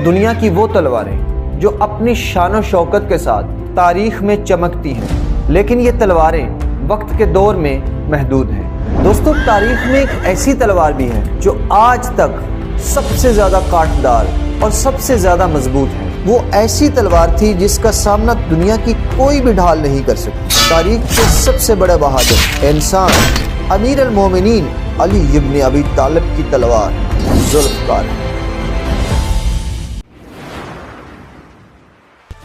دنیا کی وہ تلواریں جو اپنی شان و شوکت کے ساتھ تاریخ میں چمکتی ہیں، لیکن یہ تلواریں وقت کے دور میں محدود ہیں۔ دوستو، تاریخ میں ایک ایسی تلوار بھی ہے جو آج تک سب سے زیادہ کاٹدار اور سب سے زیادہ مضبوط ہے۔ وہ ایسی تلوار تھی جس کا سامنا دنیا کی کوئی بھی ڈھال نہیں کر سکتی۔ تاریخ کے سب سے بڑے بہادر انسان امیر المومنین علی ابن ابی طالب کی تلوار ذوالفقار ہے۔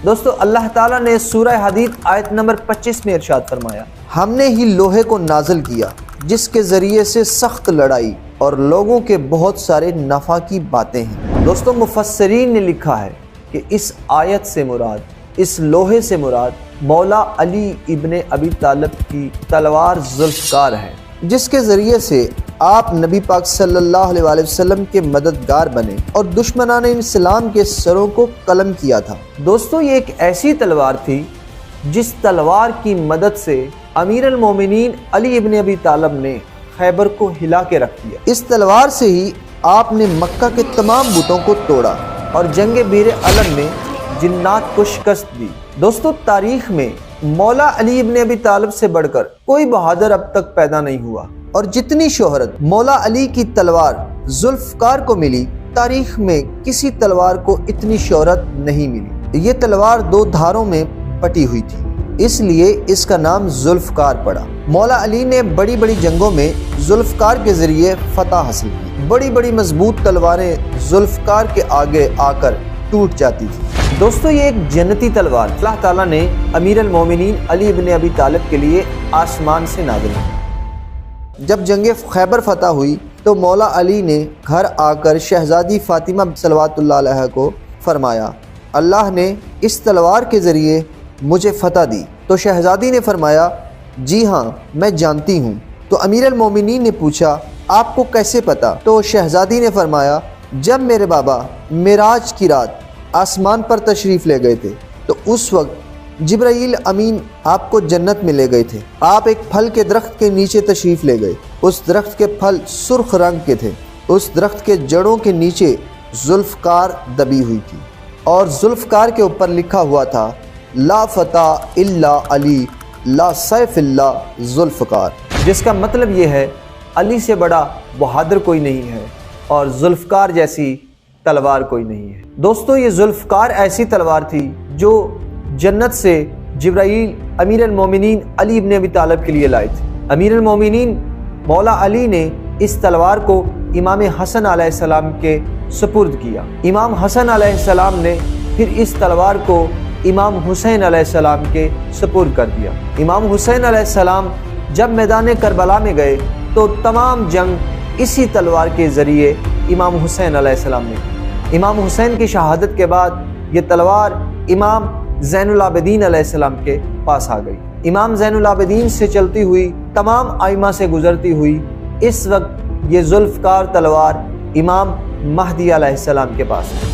دوستو، اللہ تعالیٰ نے سورہ حدید آیت نمبر 25 میں ارشاد فرمایا، ہم نے ہی لوہے کو نازل کیا جس کے ذریعے سے سخت لڑائی اور لوگوں کے بہت سارے نفع کی باتیں ہیں۔ دوستو، مفسرین نے لکھا ہے کہ اس آیت سے مراد، اس لوہے سے مراد مولا علی ابن ابی طالب کی تلوار ذوالفقار ہے، جس کے ذریعے سے آپ نبی پاک صلی اللہ علیہ وآلہ وسلم کے مددگار بنے اور دشمنان اسلام کے سروں کو قلم کیا تھا۔ دوستو، یہ ایک ایسی تلوار تھی جس تلوار کی مدد سے امیر المومنین علی ابن ابی طالب نے خیبر کو ہلا کے رکھ دیا۔ اس تلوار سے ہی آپ نے مکہ کے تمام بتوں کو توڑا اور جنگ بیر علم میں جنات کو شکست دی۔ دوستو، تاریخ میں مولا علی ابن ابی طالب سے بڑھ کر کوئی بہادر اب تک پیدا نہیں ہوا، اور جتنی شہرت مولا علی کی تلوار ذوالفقار کو ملی، تاریخ میں کسی تلوار کو اتنی شہرت نہیں ملی۔ یہ تلوار دو دھاروں میں پٹی ہوئی تھی، اس لیے اس کا نام ذوالفقار پڑا۔ مولا علی نے بڑی بڑی جنگوں میں ذوالفقار کے ذریعے فتح حاصل کی۔ بڑی بڑی مضبوط تلواریں ذوالفقار کے آگے آ کر ٹوٹ جاتی تھی۔ دوستو، یہ ایک جنتی تلوار اللہ تعالیٰ نے امیر المومنین علی ابن ابی طالب کے لیے آسمان سے نازل کی۔ جب جنگ خیبر فتح ہوئی تو مولا علی نے گھر آ کر شہزادی فاطمہ صلوات اللہ علیہ کو فرمایا، اللہ نے اس تلوار کے ذریعے مجھے فتح دی۔ تو شہزادی نے فرمایا، جی ہاں، میں جانتی ہوں۔ تو امیر المومنین نے پوچھا، آپ کو کیسے پتہ؟ تو شہزادی نے فرمایا، جب میرے بابا معراج کی رات آسمان پر تشریف لے گئے تھے تو اس وقت جبرائیل امین آپ کو جنت میں لے گئے تھے۔ آپ ایک پھل کے درخت کے نیچے تشریف لے گئے۔ اس درخت کے پھل سرخ رنگ کے تھے۔ اس درخت کے جڑوں کے نیچے ذوالفقار دبی ہوئی تھی، اور ذوالفقار کے اوپر لکھا ہوا تھا، لا فتح الا علی لا سیف الا ذوالفقار، جس کا مطلب یہ ہے علی سے بڑا بہادر کوئی نہیں ہے اور ذوالفقار جیسی تلوار کوئی نہیں ہے۔ دوستو، یہ ذوالفقار ایسی تلوار تھی جو جنت سے جبرائیل امیر المومنین علی ابن ابی طالب کے لیے لائے تھے۔ امیر المومنین مولا علی نے اس تلوار کو امام حسن علیہ السلام کے سپرد کیا۔ امام حسن علیہ السلام نے پھر اس تلوار کو امام حسین علیہ السلام کے سپرد کر دیا۔ امام حسین علیہ السلام جب میدان کربلا میں گئے تو تمام جنگ اسی تلوار کے ذریعے امام حسین علیہ السلام نے۔ امام حسین کی شہادت کے بعد یہ تلوار امام زین العابدین علیہ السلام کے پاس آ گئی۔ امام زین العابدین سے چلتی ہوئی تمام ائمہ سے گزرتی ہوئی اس وقت یہ ذوالفقار تلوار امام مہدی علیہ السلام کے پاس ہے۔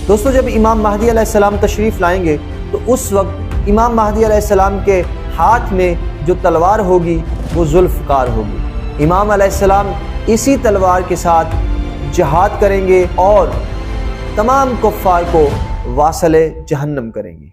دوستو، جب امام مہدی علیہ السلام تشریف لائیں گے تو اس وقت امام مہدی علیہ السلام کے ہاتھ میں جو تلوار ہوگی وہ ذوالفقار ہوگی۔ امام علیہ السلام اسی تلوار کے ساتھ جہاد کریں گے اور تمام کفار کو واصل جہنم کریں گے۔